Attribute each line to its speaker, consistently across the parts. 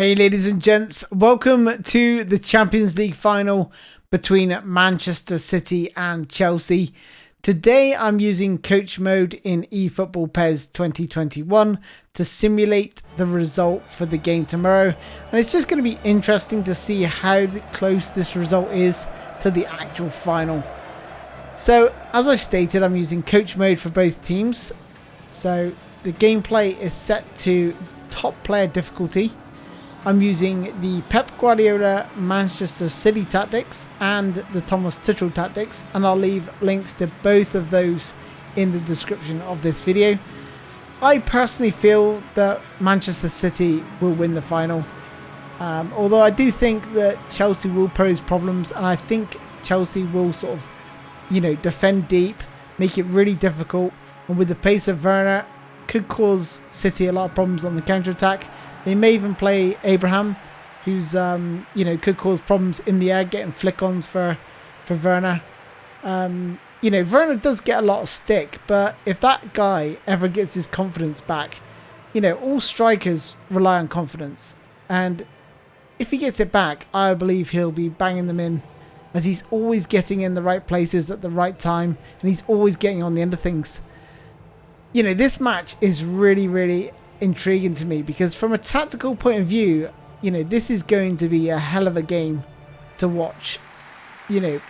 Speaker 1: Hey ladies and gents, welcome to the Champions League final between Manchester City and Chelsea. Today I'm using coach mode in eFootball PES 2021 to simulate the result for the game tomorrow, and it's just going to be interesting to see how close this result is to the actual final. So as I stated, I'm using coach mode for both teams. So the gameplay is set to top player difficulty. I'm using the Pep Guardiola Manchester City tactics and the Thomas Tuchel tactics, and I'll leave links to both of those in the description of this video. I personally feel that Manchester City will win the final, although I do think that Chelsea will pose problems, and I think Chelsea will sort of, defend deep, make it really difficult, and with the pace of Werner, could cause City a lot of problems on the counter-attack. They may even play Abraham, who's could cause problems in the air, getting flick-ons for Werner. Werner does get a lot of stick, but if that guy ever gets his confidence back, all strikers rely on confidence, and if he gets it back, I believe he'll be banging them in, as he's always getting in the right places at the right time, and he's always getting on the end of things. This match is really intriguing to me, because from a tactical point of view, this is going to be a hell of a game to watch.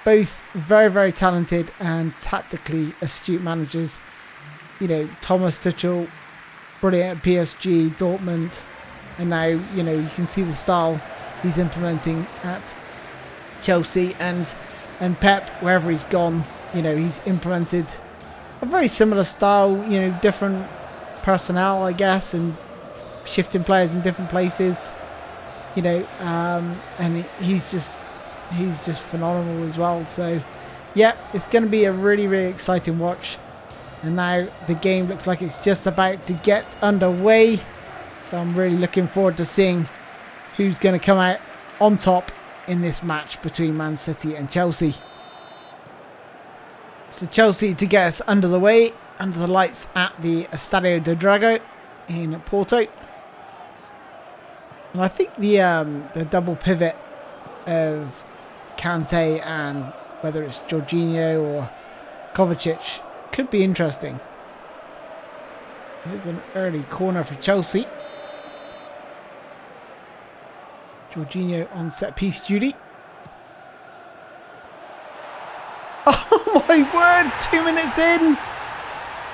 Speaker 1: Both very talented and tactically astute managers. Thomas Tuchel, brilliant at PSG, Dortmund, and now you can see the style he's implementing at Chelsea, and Pep, wherever he's gone, he's implemented a very similar style, different personnel, I guess, and shifting players in different places, and he's just phenomenal as well. So yeah, it's going to be a really exciting watch, and now the game looks like it's just about to get underway, so I'm really looking forward to seeing who's going to come out on top in this match between Man City and Chelsea. So Chelsea, to get us under the way, under the lights at the Estadio do Dragão in Porto. And I think the double pivot of Kante and whether it's Jorginho or Kovacic could be interesting. Here's an early corner for Chelsea. Jorginho on set piece duty. Oh my word, 2 minutes in!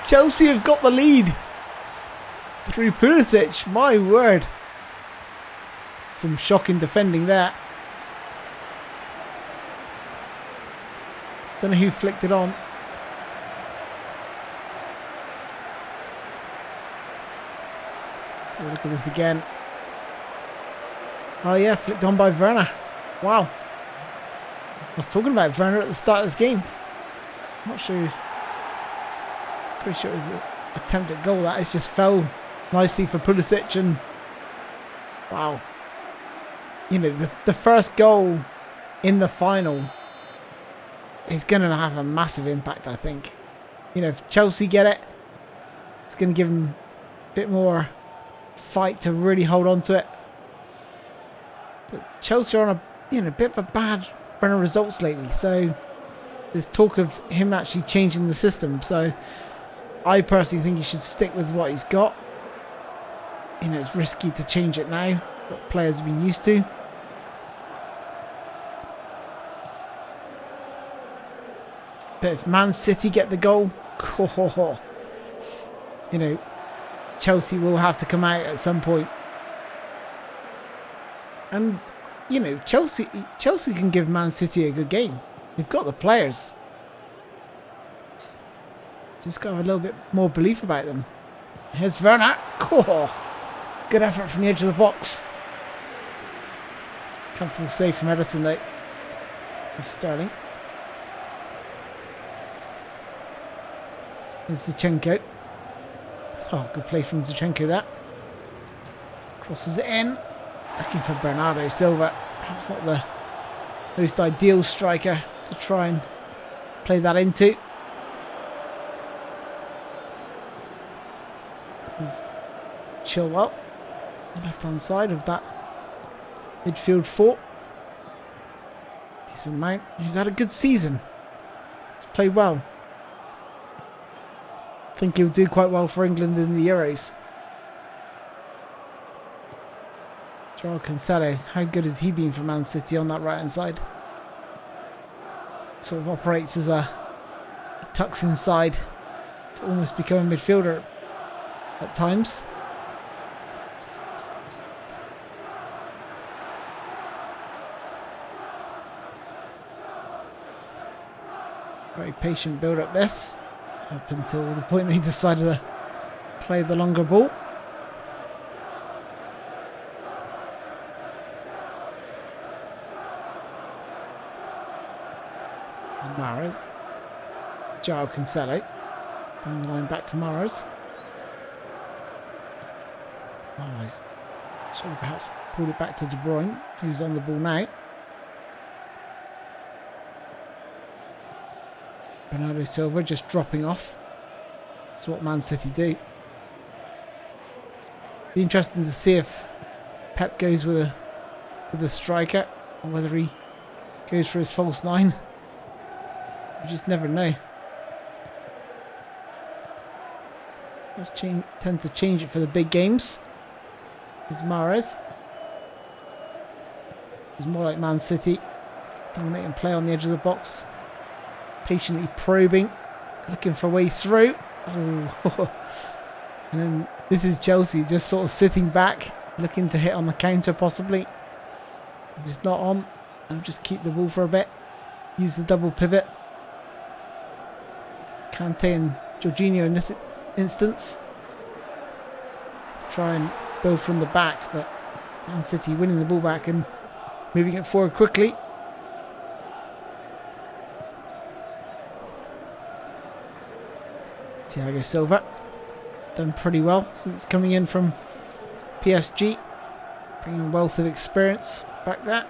Speaker 1: Chelsea have got the lead through Pulisic. My word. Some shocking defending there. Don't know who flicked it on. Let's have a look at this again. Oh yeah, flicked on by Werner. Wow. I was talking about Werner at the start of this game. I'm not sure. Pretty sure it was an attempt at goal. That has just fell nicely for Pulisic, and wow. The first goal in the final is going to have a massive impact, I think. If Chelsea get it, it's going to give them a bit more fight to really hold on to it. But Chelsea are on a bit of a bad run of results lately, so there's talk of him actually changing the system. So I personally think he should stick with what he's got. It's risky to change it now, what players have been used to. But if Man City get the goal, Chelsea will have to come out at some point. And Chelsea can give Man City a good game. They've got the players. Just got to have a little bit more belief about them. Here's Werner. Good effort from the edge of the box. Comfortable save from Ederson though. There's Sterling. There's Zinchenko. Oh, good play from Zinchenko there. Crosses it in. Looking for Bernardo Silva. Perhaps not the most ideal striker to try and play that into. He's Chilwell, left hand side of that Midfield 4. He's a Mount who's had a good season. He's played well. I think he'll do quite well for England in the Euros. Joao Cancelo, how good has he been for Man City on that right hand side? Sort of operates as a tucks inside to almost become a midfielder at times. Very patient build up this, up until the point they decided to play the longer ball. Mahrez. Joao Cancelo. Down the line back to Mahrez. Oh, he's should have perhaps pulled it back to De Bruyne, who's on the ball now. Bernardo Silva just dropping off. That's what Man City do. Be interesting to see if Pep goes with a striker, or whether he goes for his false nine. You just never know. Let's tend to change it for the big games. It's Mahrez. It's more like Man City. Dominating play on the edge of the box. Patiently probing. Looking for ways through. Oh. And then this is Chelsea just sort of sitting back. Looking to hit on the counter possibly. If it's not on, I'll just keep the ball for a bit. Use the double pivot. Kante and Jorginho in this instance. Try and build from the back, but Man City winning the ball back and moving it forward quickly. Thiago Silva done pretty well since coming in from PSG, bringing a wealth of experience back there.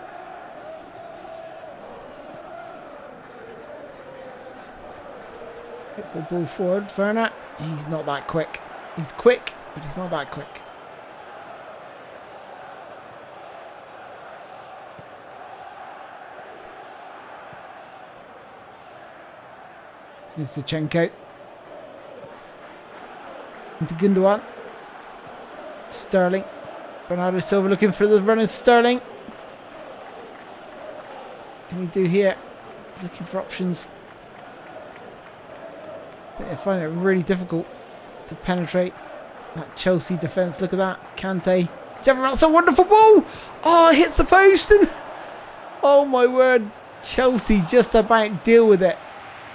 Speaker 1: Hopeful ball forward, Werner. He's not that quick. He's quick, but he's not that quick. Here's Zinchenko. Into Gundogan. Sterling. Bernardo Silva looking for the runner. Sterling. What can he do here? He's looking for options. I find it really difficult to penetrate that Chelsea defence. Look at that. Kante. That's a wonderful ball. Oh, it hits the post. And oh my word. Chelsea just about deal with it.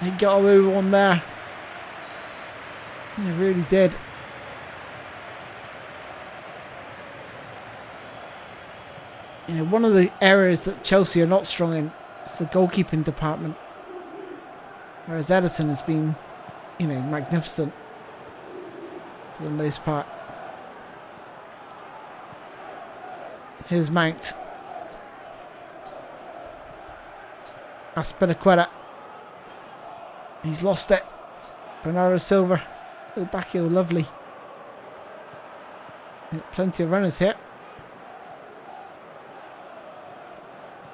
Speaker 1: They got away with one there. They really did. You know, one of the areas that Chelsea are not strong in is the goalkeeping department. Whereas Ederson has been, you know, magnificent for the most part. Here's Mount. Azpilicueta. He's lost it. Bernardo Silva. Little back heel, lovely. Plenty of runners here.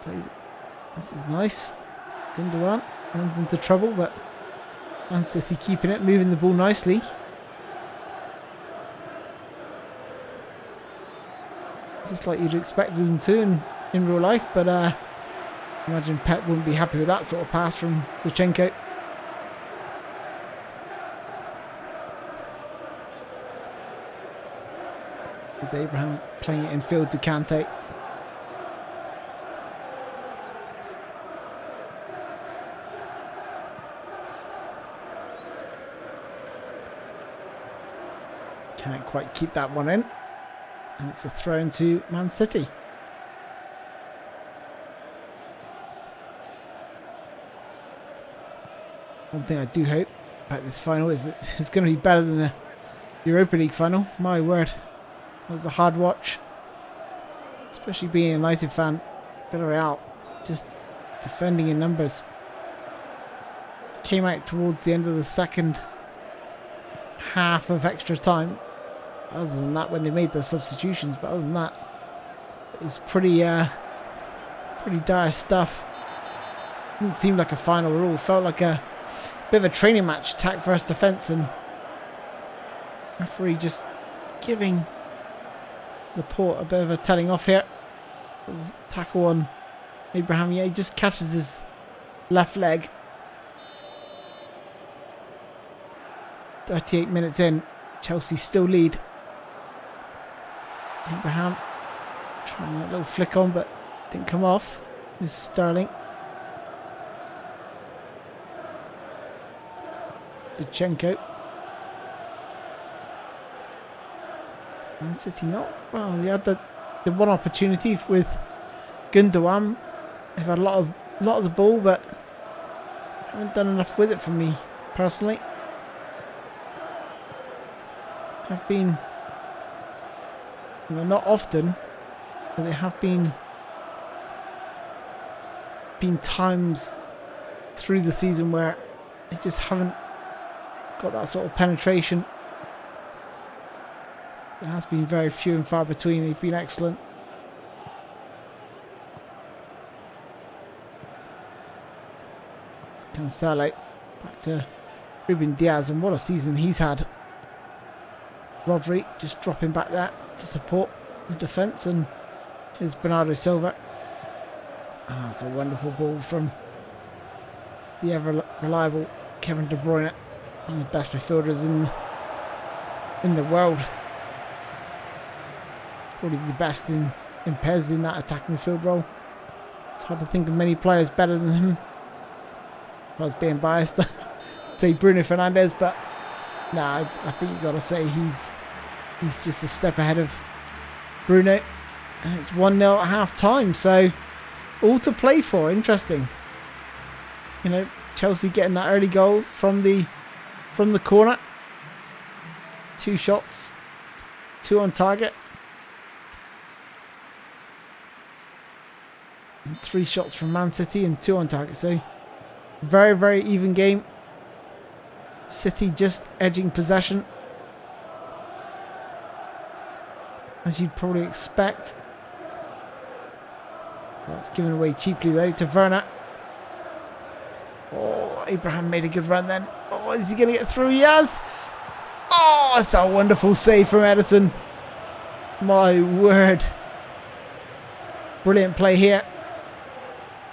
Speaker 1: Plays it. This is nice. Gundogan runs into trouble, but Man City keeping it, moving the ball nicely. Just like you'd expect them to in real life, but I imagine Pep wouldn't be happy with that sort of pass from Zinchenko. There's Abraham playing it in field to Kante. Can't quite keep that one in. And it's a throw into Man City. One thing I do hope about this final is that it's going to be better than the Europa League final. My word. It was a hard watch. Especially being a United fan. Villarreal just defending in numbers. Came out towards the end of the second half of extra time. Other than that, when they made the substitutions, but other than that, It was pretty dire stuff. Didn't seem like a final at all. Felt like a bit of a training match, attack versus defence, and referee just giving Laporte a bit of a telling off here. There's a tackle on Abraham. Yeah, he just catches his left leg. 38 minutes in, Chelsea still lead. Abraham trying a little flick on, but didn't come off. This is Sterling. Tuchel. Man City not well. They had the one opportunity with Gundogan. They've had a lot of the ball, but haven't done enough with it for me personally. Have been, not often, but there have been times through the season where they just haven't got that sort of penetration. It has been very few and far between. They've been excellent. It's Cancelo back to Ruben Diaz, and what a season he's had. Rodri just dropping back there to support the defence, and here's Bernardo Silva. That's a wonderful ball from the ever reliable Kevin De Bruyne, one of the best midfielders in the world. Probably the best in PES in that attacking midfield role. It's hard to think of many players better than him. I was being biased, say Bruno Fernandes, but nah, I think you've got to say he's just a step ahead of Bruno. And it's 1-0 at half time, so all to play for. Interesting. Chelsea getting that early goal from the corner. 2 shots, 2 on target. And 3 shots from Man City and 2 on target. So very, very even game. City just edging possession, as you'd probably expect. Well, it's given away cheaply though to Werner. Oh, Abraham made a good run then. Oh, is he going to get through? He has. Oh, it's a wonderful save from Edison. My word. Brilliant play here.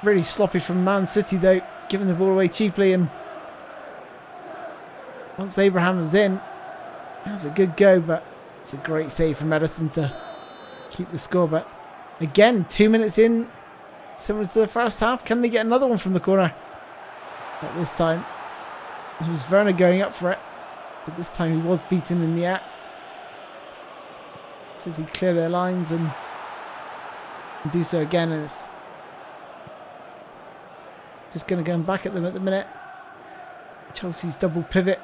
Speaker 1: Really sloppy from Man City though, giving the ball away cheaply, and once Abraham was in, that was a good go, but it's a great save from Edison to keep the score. But again, 2 minutes in, similar to the first half. Can they get another one from the corner? Not this time. It was Werner going up for it, but this time he was beaten in the air. City clear their lines and do so again, and it's just going to go back at them at the minute. Chelsea's double pivot,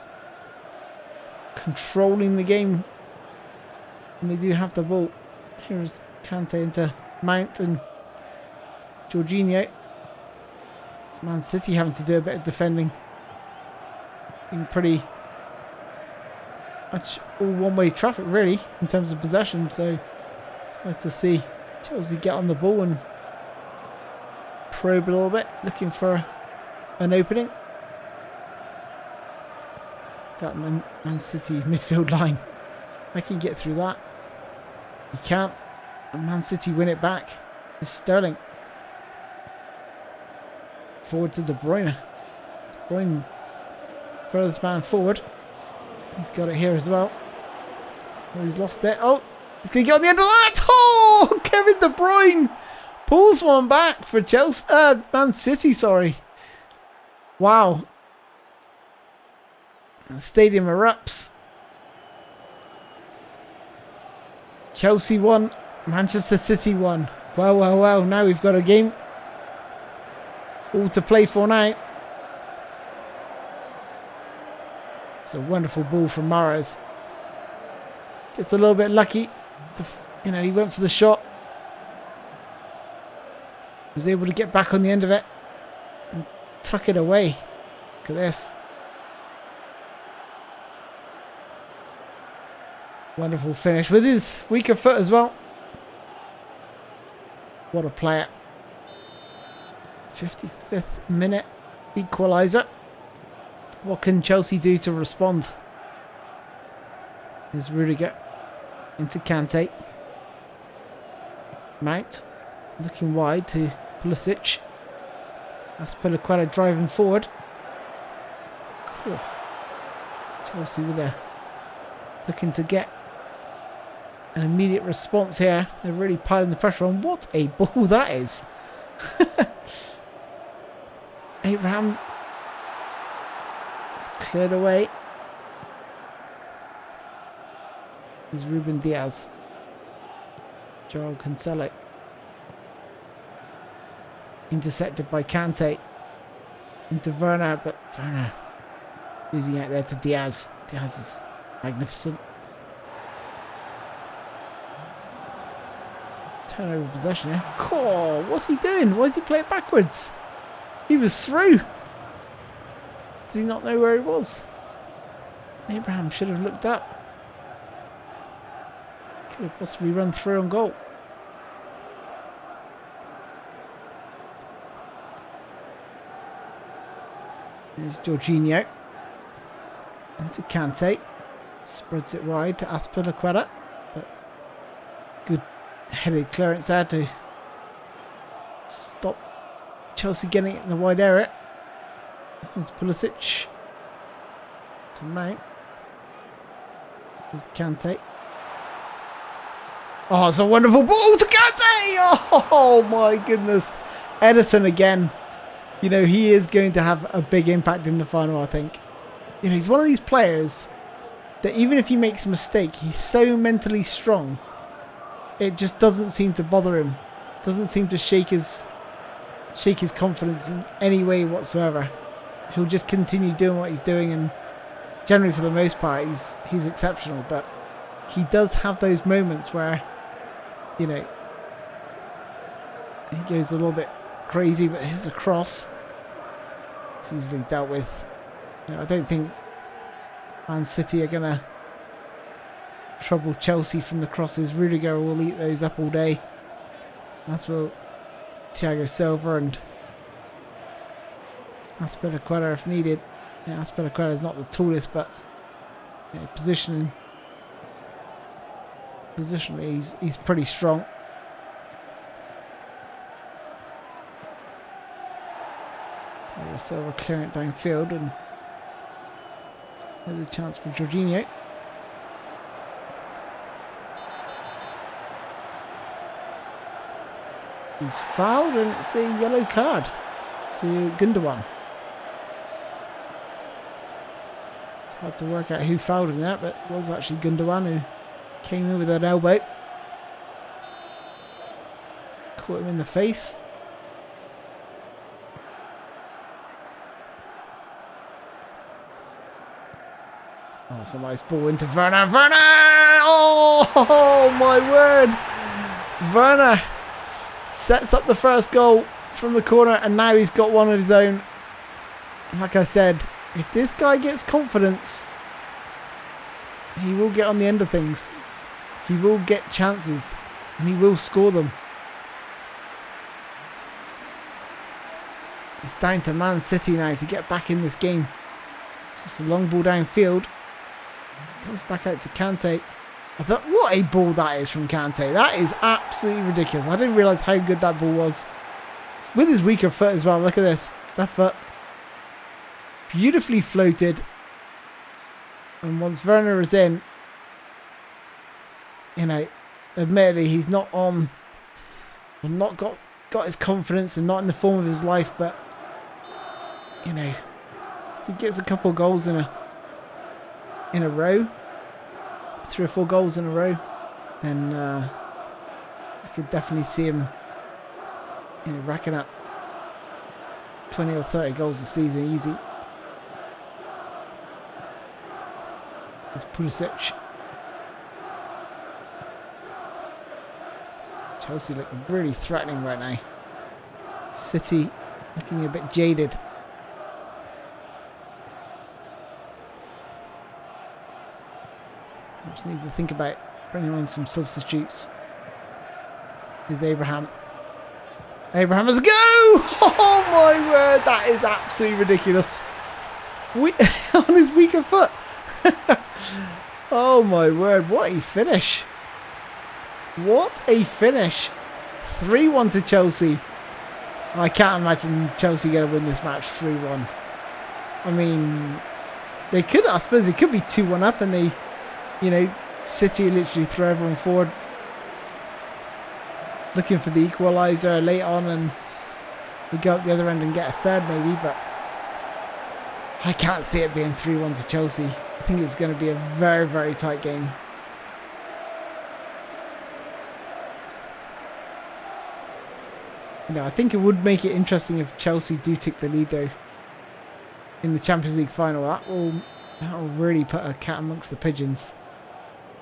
Speaker 1: controlling the game, and they do have the ball. Here's Kante into Mount and Jorginho. It's Man City having to do a bit of defending. Been pretty much all one-way traffic really in terms of possession, so it's nice to see Chelsea get on the ball and probe a little bit, looking for an opening. That Man City midfield line, I can get through that. He can't. And Man City win it back. It's Sterling. Forward to De Bruyne. De Bruyne, furthest man forward. He's got it here as well. Oh, he's lost it. Oh, he's going to get on the end of that. Oh, Kevin De Bruyne pulls one back for Chelsea. Man City, sorry. Wow. The stadium erupts. Chelsea won. Manchester City won. Well, well, well. Now we've got a game. All to play for now. It's a wonderful ball from Mahrez. Gets a little bit lucky. He went for the shot. Was able to get back on the end of it and tuck it away. Look at this. Wonderful finish with his weaker foot as well. What a player. 55th minute. Equaliser. What can Chelsea do to respond? There's Rudiger. Into Kante. Mount. Looking wide to Pulisic. Azpilicueta driving forward. Cool. Chelsea with a looking to get an immediate response here. They're really piling the pressure on. What a ball that is. Abraham is cleared away. There's Ruben Diaz. Joao Cancelo. Intercepted by Kante. Into Werner, but Werner losing out there to Diaz. Diaz is magnificent. Turnover possession here. Oh, what's he doing? Why is he playing backwards? He was through. Did he not know where he was? Abraham should have looked up. Could have possibly run through on goal. There's Jorginho. Into Kante. Spreads it wide to Azpilicueta. But good headed clearance there to stop Chelsea getting it in the wide area. There's Pulisic. To Mount. There's Kante. Oh, it's a wonderful ball to Kante! Oh my goodness. Ederson again. You know, he is going to have a big impact in the final, I think. You know, he's one of these players that even if he makes a mistake, he's so mentally strong. It just doesn't seem to bother him. Doesn't seem to shake his confidence in any way whatsoever. He'll just continue doing what he's doing, and generally for the most part he's exceptional, but he does have those moments where, you know, he goes a little bit crazy, but here's a cross. It's easily dealt with. You know, I don't think Man City are going to trouble Chelsea from the crosses. Rudiger will eat those up all day. That's what Thiago Silva and Azpilicueta if needed. Yeah, Azpilicueta is not the tallest, but you know, positionally he's pretty strong. Silva clearing it downfield, and there's a chance for Jorginho. He's fouled, and it's a yellow card to Gundogan. It's hard to work out who fouled him there, but it was actually Gundogan who came in with an elbow. Caught him in the face. Oh, it's a nice ball into Werner. Werner! Oh my word! Werner sets up the first goal from the corner, and now he's got one of his own. And like I said, if this guy gets confidence, he will get on the end of things. He will get chances, and he will score them. It's down to Man City now to get back in this game. It's just a long ball downfield. Comes back out to Kante. I thought, what a ball that is from Kante. That is absolutely ridiculous. I didn't realise how good that ball was. With his weaker foot as well. Look at this. Left foot. Beautifully floated. And once Werner is in, you know, admittedly he's not on, or not got his confidence and not in the form of his life, but, you know, if he gets a couple of goals in a row, 3 or 4 goals in a row, then I could definitely see him, you know, racking up 20 or 30 goals a season easy. There's Pulisic. Chelsea look really threatening right now. City looking a bit jaded. Just need to think about bringing on some substitutes. Here's Abraham. Abraham has a go! Oh my word, that is absolutely ridiculous. On his weaker foot. Oh my word, what a finish. What a finish. 3-1 to Chelsea. I can't imagine Chelsea going to win this match 3-1. I mean, they could, I suppose it could be 2-1 up and they, you know, City literally throw everyone forward. Looking for the equaliser late on and we go up the other end and get a third maybe, but I can't see it being 3-1 to Chelsea. I think it's going to be a very, very tight game. You know, I think it would make it interesting if Chelsea do take the lead though in the Champions League final. That will really put a cat amongst the pigeons.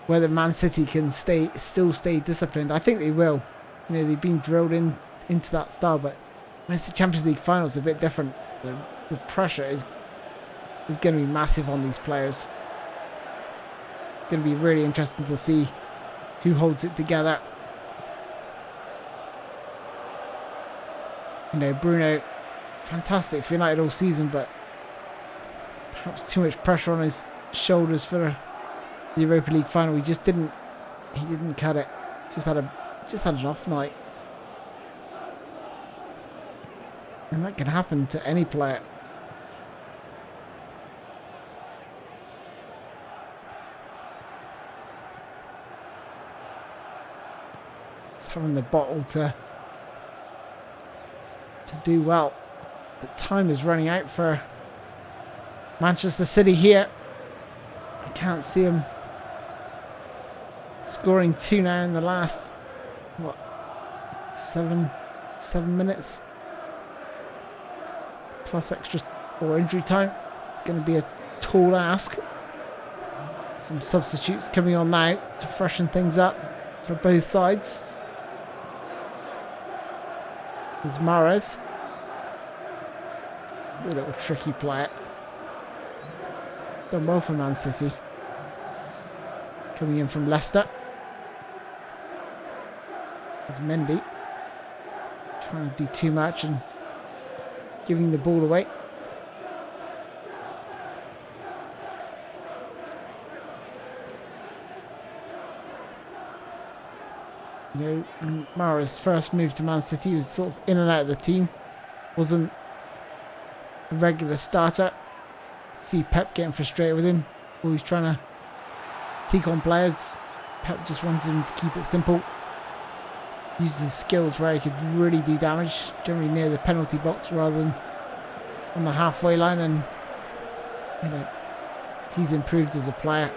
Speaker 1: Whether Man City can still stay disciplined, I think they will. You know, they've been drilled into that style, but when it's the Champions League final, it's a bit different. The pressure is going to be massive on these players. It's going to be really interesting to see who holds it together. You know, Bruno, fantastic for United all season, but perhaps too much pressure on his shoulders for the Europa League final. He didn't cut it. Just had an off night. And that can happen to any player. Just having the bottle to do well. The time is running out for Manchester City here. I can't see him scoring 2 now in the last, what, 7 minutes plus extra or injury time. It's going to be a tall ask. Some substitutes coming on now to freshen things up for both sides. There's Mahrez. He's a little tricky player. Done well for Man City. Coming in from Leicester. There's Mendy. Trying to do too much and giving the ball away. You know, when Mahrez first moved to Man City, he was sort of in and out of the team. Wasn't a regular starter. See Pep getting frustrated with him. Always trying to take on players. Pep just wanted him to keep it simple. Use his skills where he could really do damage. Generally near the penalty box rather than on the halfway line. And, you know, he's improved as a player.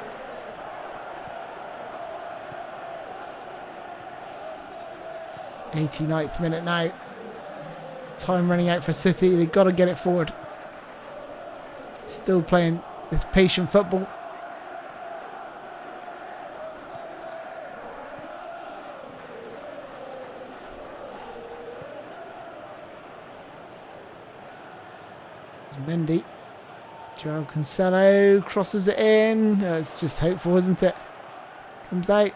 Speaker 1: '89th minute now. Time running out for City. They've got to get it forward. Still playing this patient football. It's Mendy. Joao Cancelo crosses it in. It's just hopeful, isn't it? Comes out.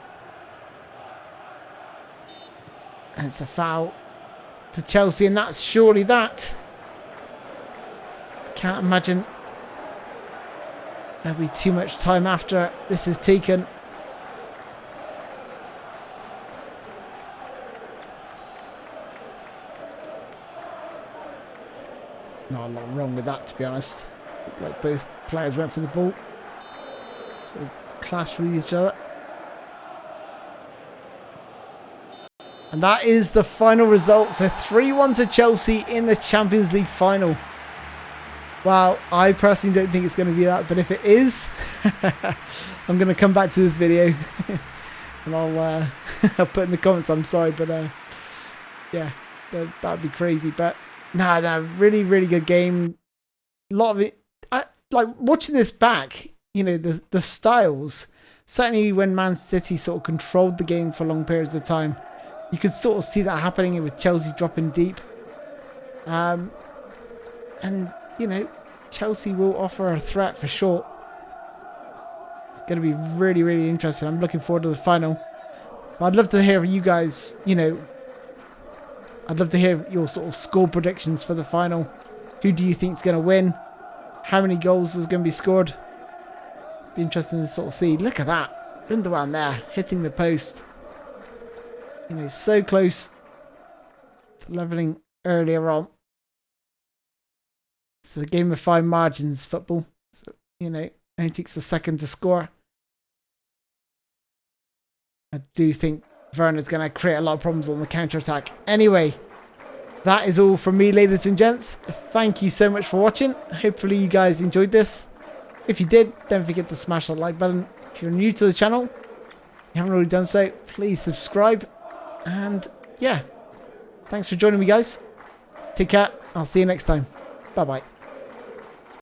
Speaker 1: And it's a foul to Chelsea, and that's surely that. Can't imagine there'll be too much time after this is taken. Not a lot wrong with that, to be honest. Like both players went for the ball. Sort of clashed with each other. And that is the final result. So 3-1 to Chelsea in the Champions League final. Wow, I personally don't think it's going to be that. But if it is, I'm going to come back to this video. And I'll put in the comments, I'm sorry. But yeah, that would be crazy. But no, really, really good game. A lot of it. Like watching this back, you know, the styles. Certainly when Man City sort of controlled the game for long periods of time. You could sort of see that happening with Chelsea dropping deep. And, you know, Chelsea will offer a threat for sure. It's going to be really, really interesting. I'm looking forward to the final. But I'd love to hear from you guys, you know, I'd love to hear your sort of score predictions for the final. Who do you think is going to win? How many goals is going to be scored? Be interesting to sort of see. Look at that. Gundogan there, hitting the post. You know, so close to levelling earlier on. It's a game of fine margins, football. So, you know, only takes a second to score. I do think Werner's going to create a lot of problems on the counter-attack. Anyway, that is all from me, ladies and gents. Thank you so much for watching. Hopefully you guys enjoyed this. If you did, don't forget to smash that like button. If you're new to the channel, you haven't already done so, please subscribe. And yeah, thanks for joining me, guys. Take care. I'll see you next time. Bye-bye.